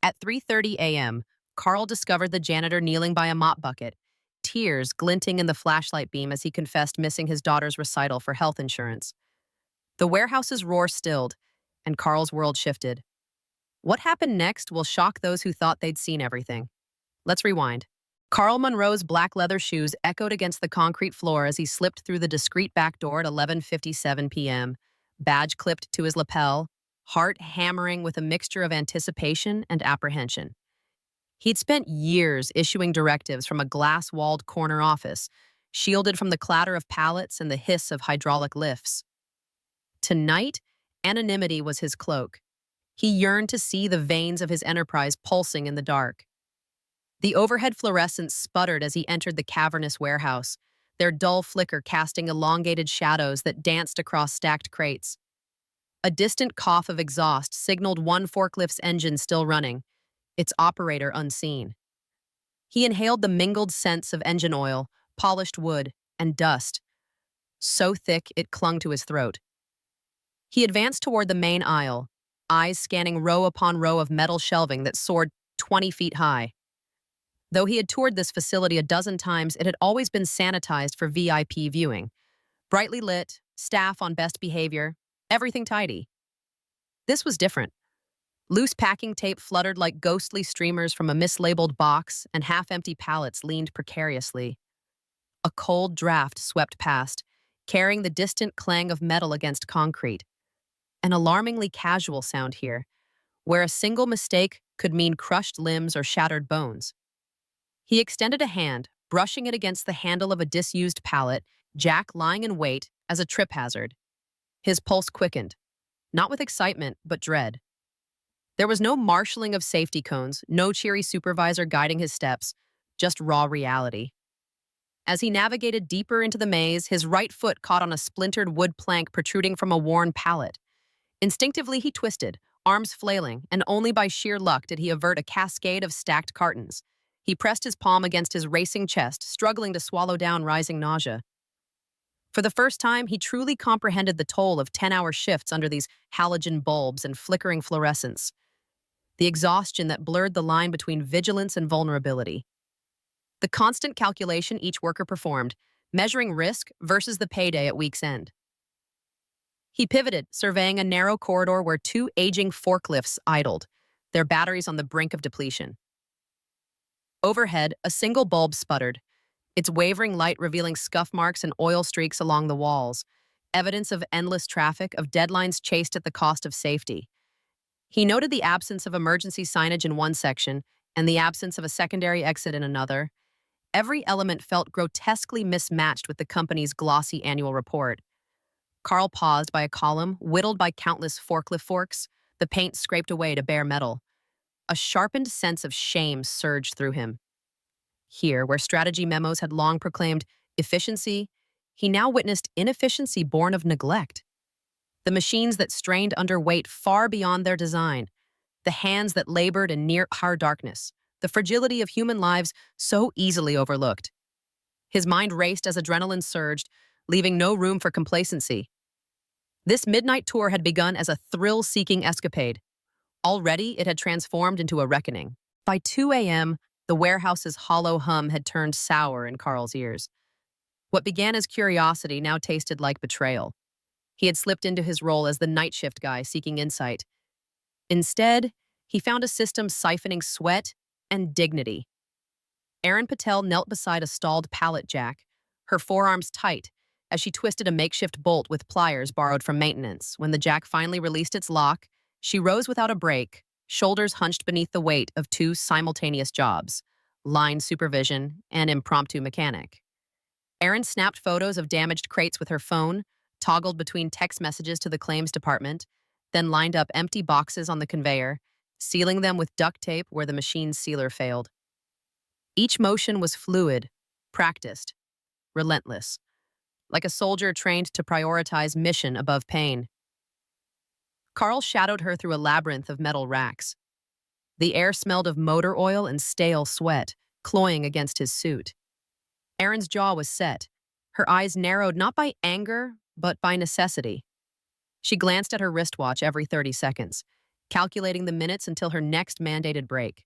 At 3:30 a.m., Carl discovered the janitor kneeling by a mop bucket, tears glinting in the flashlight beam as he confessed missing his daughter's recital for health insurance. The warehouse's roar stilled, and Carl's world shifted. What happened next will shock those who thought they'd seen everything. Let's rewind. Carl Monroe's black leather shoes echoed against the concrete floor as he slipped through the discreet back door at 11:57 p.m., badge clipped to his lapel, heart hammering with a mixture of anticipation and apprehension. He'd spent years issuing directives from a glass-walled corner office, shielded from the clatter of pallets and the hiss of hydraulic lifts. Tonight, anonymity was his cloak. He yearned to see the veins of his enterprise pulsing in the dark. The overhead fluorescents sputtered as he entered the cavernous warehouse, their dull flicker casting elongated shadows that danced across stacked crates. A distant cough of exhaust signaled one forklift's engine still running, its operator unseen. He inhaled the mingled scents of engine oil, polished wood, and dust, so thick it clung to his throat. He advanced toward the main aisle, eyes scanning row upon row of metal shelving that soared 20 feet high. Though he had toured this facility a dozen times, it had always been sanitized for VIP viewing. Brightly lit, staff on best behavior, everything tidy. This was different. Loose packing tape fluttered like ghostly streamers from a mislabeled box, and half-empty pallets leaned precariously. A cold draft swept past, carrying the distant clang of metal against concrete. An alarmingly casual sound here, where a single mistake could mean crushed limbs or shattered bones. He extended a hand, brushing it against the handle of a disused pallet, Jack lying in wait as a trip hazard. His pulse quickened, not with excitement, but dread. There was no marshaling of safety cones, no cheery supervisor guiding his steps, just raw reality. As he navigated deeper into the maze, his right foot caught on a splintered wood plank protruding from a worn pallet. Instinctively, he twisted, arms flailing, and only by sheer luck did he avert a cascade of stacked cartons. He pressed his palm against his racing chest, struggling to swallow down rising nausea. For the first time, he truly comprehended the toll of 10-hour shifts under these halogen bulbs and flickering fluorescence. The exhaustion that blurred the line between vigilance and vulnerability. The constant calculation each worker performed, measuring risk versus the payday at week's end. He pivoted, surveying a narrow corridor where two aging forklifts idled, their batteries on the brink of depletion. Overhead, a single bulb sputtered, its wavering light revealing scuff marks and oil streaks along the walls, evidence of endless traffic, of deadlines chased at the cost of safety. He noted the absence of emergency signage in one section and the absence of a secondary exit in another. Every element felt grotesquely mismatched with the company's glossy annual report. Carl paused by a column, whittled by countless forklift forks, the paint scraped away to bare metal. A sharpened sense of shame surged through him. Here, where strategy memos had long proclaimed efficiency, he now witnessed inefficiency born of neglect. The machines that strained under weight far beyond their design, the hands that labored in near-hard darkness, the fragility of human lives so easily overlooked. His mind raced as adrenaline surged, leaving no room for complacency. This midnight tour had begun as a thrill-seeking escapade. Already, it had transformed into a reckoning. By 2 a.m., the warehouse's hollow hum had turned sour in Carl's ears. What began as curiosity now tasted like betrayal. He had slipped into his role as the night shift guy seeking insight. Instead, he found a system siphoning sweat and dignity. Erin Patel knelt beside a stalled pallet jack, her forearms tight, as she twisted a makeshift bolt with pliers borrowed from maintenance. When the jack finally released its lock, she rose without a break, shoulders hunched beneath the weight of two simultaneous jobs, line supervision and impromptu mechanic. Erin snapped photos of damaged crates with her phone, toggled between text messages to the claims department, then lined up empty boxes on the conveyor, sealing them with duct tape where the machine's sealer failed. Each motion was fluid, practiced, relentless, like a soldier trained to prioritize mission above pain. Carl shadowed her through a labyrinth of metal racks. The air smelled of motor oil and stale sweat, cloying against his suit. Erin's jaw was set, her eyes narrowed not by anger, but by necessity. She glanced at her wristwatch every 30 seconds. calculating the minutes until her next mandated break,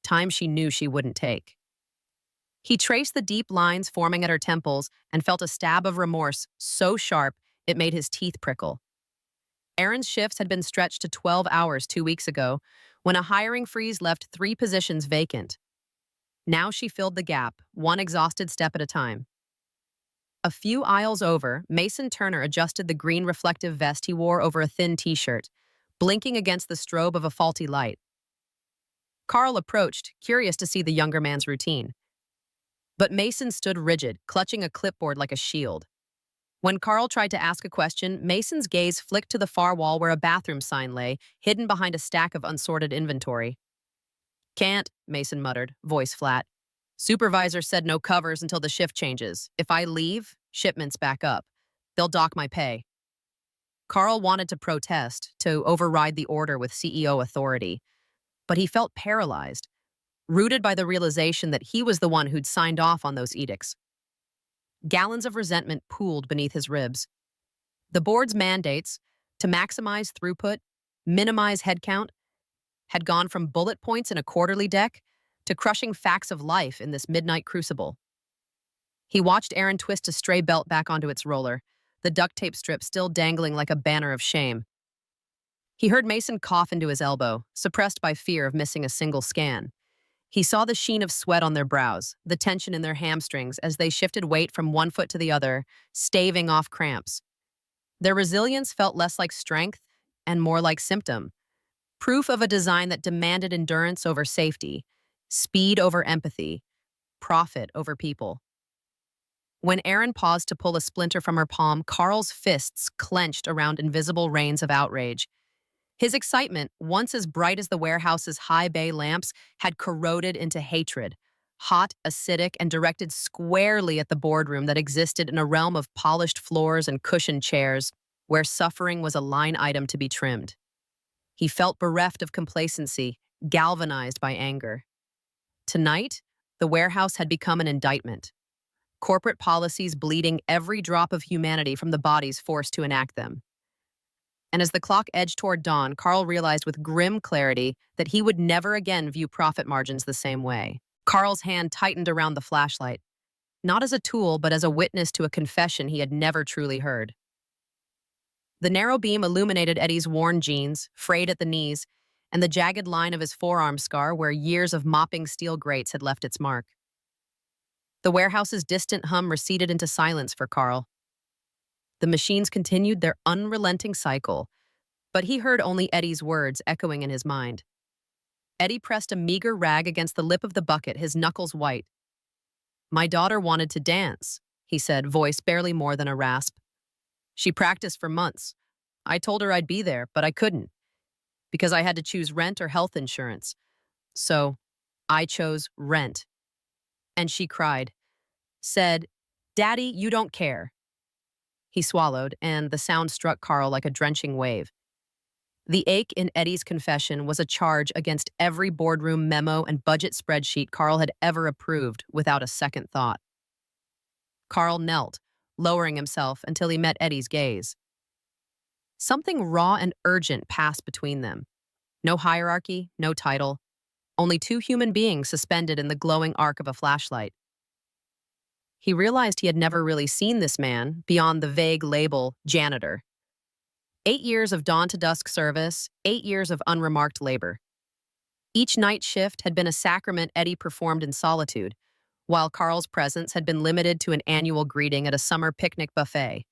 time she knew she wouldn't take. He traced the deep lines forming at her temples and felt a stab of remorse so sharp it made his teeth prickle. Erin's shifts had been stretched to 12 hours 2 weeks ago, when a hiring freeze left 3 positions vacant. Now she filled the gap, one exhausted step at a time. A few aisles over, Mason Turner adjusted the green reflective vest he wore over a thin t-shirt, blinking against the strobe of a faulty light. Carl approached, curious to see the younger man's routine. But Mason stood rigid, clutching a clipboard like a shield. When Carl tried to ask a question, Mason's gaze flicked to the far wall where a bathroom sign lay, hidden behind a stack of unsorted inventory. "Can't," Mason muttered, voice flat. "Supervisor said no covers until the shift changes. If I leave, shipments back up. They'll dock my pay." Carl wanted to protest, to override the order with CEO authority, but he felt paralyzed, rooted by the realization that he was the one who'd signed off on those edicts. Gallons of resentment pooled beneath his ribs. The board's mandates, to maximize throughput, minimize headcount, had gone from bullet points in a quarterly deck to crushing facts of life in this midnight crucible. He watched Erin twist a stray belt back onto its roller, the duct tape strip still dangling like a banner of shame. He heard Mason cough into his elbow, suppressed by fear of missing a single scan. He saw the sheen of sweat on their brows, the tension in their hamstrings as they shifted weight from one foot to the other, staving off cramps. Their resilience felt less like strength and more like symptom, proof of a design that demanded endurance over safety, speed over empathy, profit over people. When Erin paused to pull a splinter from her palm, Carl's fists clenched around invisible reins of outrage. His excitement, once as bright as the warehouse's high bay lamps, had corroded into hatred, hot, acidic, and directed squarely at the boardroom that existed in a realm of polished floors and cushioned chairs, where suffering was a line item to be trimmed. He felt bereft of complacency, galvanized by anger. Tonight, the warehouse had become an indictment, corporate policies bleeding every drop of humanity from the bodies forced to enact them. And as the clock edged toward dawn, Carl realized with grim clarity that he would never again view profit margins the same way. Carl's hand tightened around the flashlight, not as a tool, but as a witness to a confession he had never truly heard. The narrow beam illuminated Eddie's worn jeans, frayed at the knees, and the jagged line of his forearm scar where years of mopping steel grates had left its mark. The warehouse's distant hum receded into silence for Carl. The machines continued their unrelenting cycle, but he heard only Eddie's words echoing in his mind. Eddie pressed a meager rag against the lip of the bucket, his knuckles white. "My daughter wanted to dance," he said, voice barely more than a rasp. "She practiced for months. I told her I'd be there, but I couldn't, because I had to choose rent or health insurance. So I chose rent." And she cried, said, "Daddy, you don't care." He swallowed, and the sound struck Carl like a drenching wave. The ache in Eddie's confession was a charge against every boardroom memo and budget spreadsheet Carl had ever approved without a second thought. Carl knelt, lowering himself until he met Eddie's gaze. Something raw and urgent passed between them. No hierarchy, no title, only two human beings suspended in the glowing arc of a flashlight. He realized he had never really seen this man beyond the vague label janitor. 8 years of dawn to dusk service, 8 years of unremarked labor. Each night shift had been a sacrament Eddie performed in solitude, while Carl's presence had been limited to an annual greeting at a summer picnic buffet.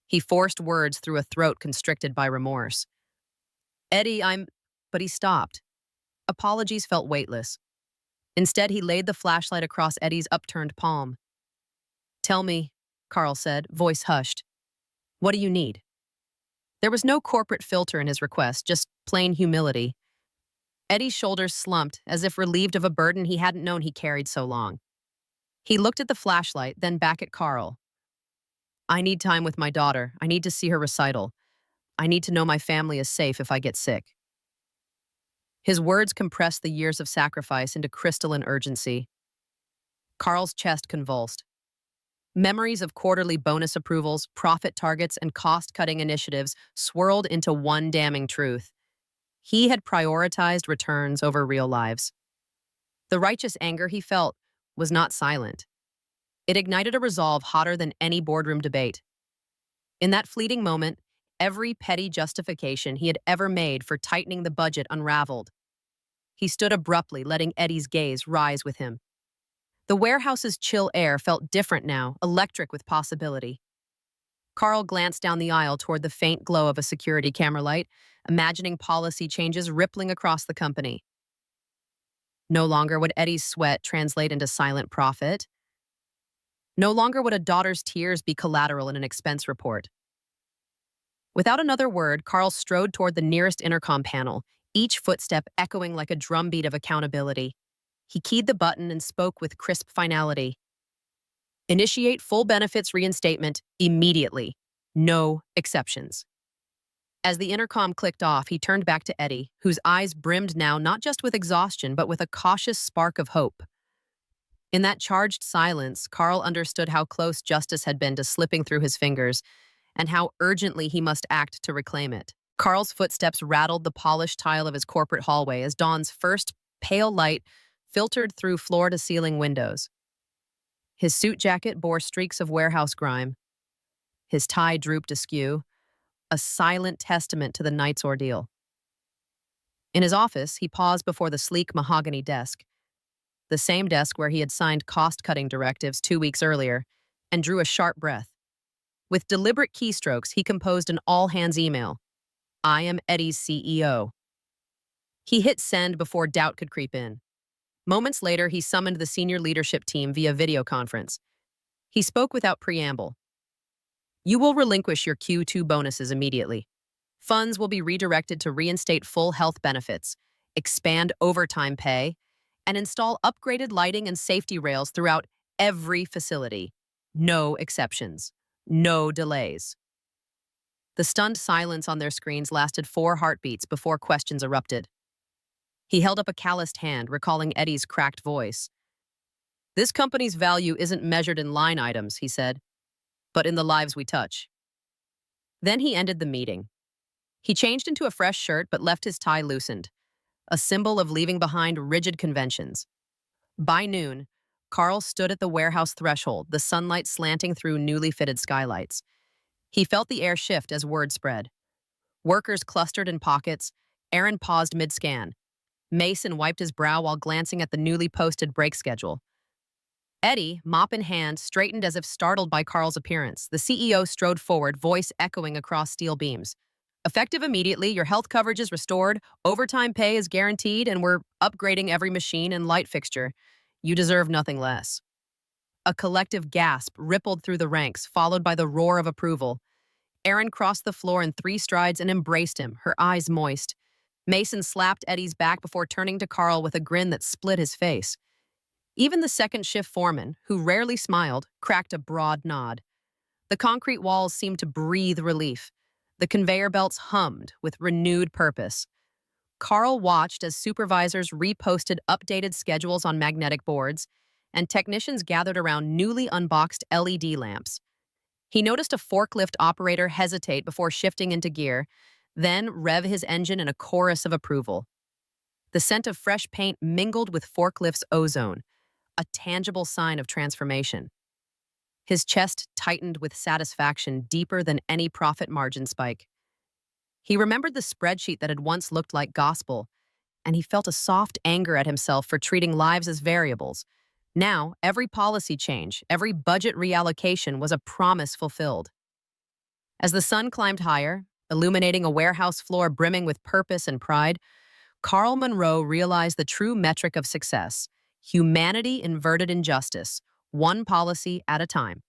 He forced words through a throat constricted by remorse. "Eddie, But he stopped. Apologies felt weightless. Instead, he laid the flashlight across Eddie's upturned palm. "Tell me," Carl said, voice hushed. "What do you need?" There was no corporate filter in his request, just plain humility. Eddie's shoulders slumped, as if relieved of a burden he hadn't known he carried so long. He looked at the flashlight, then back at Carl. "I need time with my daughter. I need to see her recital. I need to know my family is safe if I get sick." His words compressed the years of sacrifice into crystalline urgency. Carl's chest convulsed. Memories of quarterly bonus approvals, profit targets, and cost-cutting initiatives swirled into one damning truth. He had prioritized returns over real lives. The righteous anger he felt was not silent. It ignited a resolve hotter than any boardroom debate. In that fleeting moment, every petty justification he had ever made for tightening the budget unraveled. He stood abruptly, letting Eddie's gaze rise with him. The warehouse's chill air felt different now, electric with possibility. Carl glanced down the aisle toward the faint glow of a security camera light, imagining policy changes rippling across the company. No longer would Eddie's sweat translate into silent profit. No longer would a daughter's tears be collateral in an expense report. Without another word, Carl strode toward the nearest intercom panel, each footstep echoing like a drumbeat of accountability. He keyed the button and spoke with crisp finality. Initiate full benefits reinstatement immediately. No exceptions. As the intercom clicked off, he turned back to Eddie, whose eyes brimmed now not just with exhaustion, but with a cautious spark of hope. In that charged silence, Carl understood how close justice had been to slipping through his fingers, and how urgently he must act to reclaim it. Carl's footsteps rattled the polished tile of his corporate hallway as dawn's first pale light filtered through floor-to-ceiling windows. His suit jacket bore streaks of warehouse grime. His tie drooped askew, a silent testament to the night's ordeal. In his office, he paused before the sleek mahogany desk, the same desk where he had signed cost-cutting directives 2 weeks earlier, and drew a sharp breath. With deliberate keystrokes, he composed an all-hands email. I am Eddie's CEO. He hit send before doubt could creep in. Moments later, he summoned the senior leadership team via video conference. He spoke without preamble. You will relinquish your Q2 bonuses immediately. Funds will be redirected to reinstate full health benefits, expand overtime pay, and install upgraded lighting and safety rails throughout every facility. No exceptions. No delays. The stunned silence on their screens lasted 4 heartbeats before questions erupted. He held up a calloused hand, recalling Eddie's cracked voice. This company's value isn't measured in line items, he said, but in the lives we touch. Then he ended the meeting. He changed into a fresh shirt but left his tie loosened, a symbol of leaving behind rigid conventions. By noon, Carl stood at the warehouse threshold, the sunlight slanting through newly fitted skylights. He felt the air shift as word spread. Workers clustered in pockets. Aaron paused mid-scan. Mason wiped his brow while glancing at the newly posted break schedule. Eddie, mop in hand, straightened as if startled by Carl's appearance. The CEO strode forward, voice echoing across steel beams. Effective immediately, your health coverage is restored, overtime pay is guaranteed, and we're upgrading every machine and light fixture. You deserve nothing less. A collective gasp rippled through the ranks, followed by the roar of approval. Erin crossed the floor in 3 strides and embraced him, her eyes moist. Mason slapped Eddie's back before turning to Carl with a grin that split his face. Even the second shift foreman, who rarely smiled, cracked a broad nod. The concrete walls seemed to breathe relief. The conveyor belts hummed with renewed purpose. Carl watched as supervisors reposted updated schedules on magnetic boards, and technicians gathered around newly unboxed LED lamps. He noticed a forklift operator hesitate before shifting into gear, then rev his engine in a chorus of approval. The scent of fresh paint mingled with forklift's ozone, a tangible sign of transformation. His chest tightened with satisfaction deeper than any profit margin spike. He remembered the spreadsheet that had once looked like gospel, and he felt a soft anger at himself for treating lives as variables. Now, every policy change, every budget reallocation was a promise fulfilled. As the sun climbed higher, illuminating a warehouse floor brimming with purpose and pride, Carl Monroe realized the true metric of success: humanity inverted in justice, one policy at a time.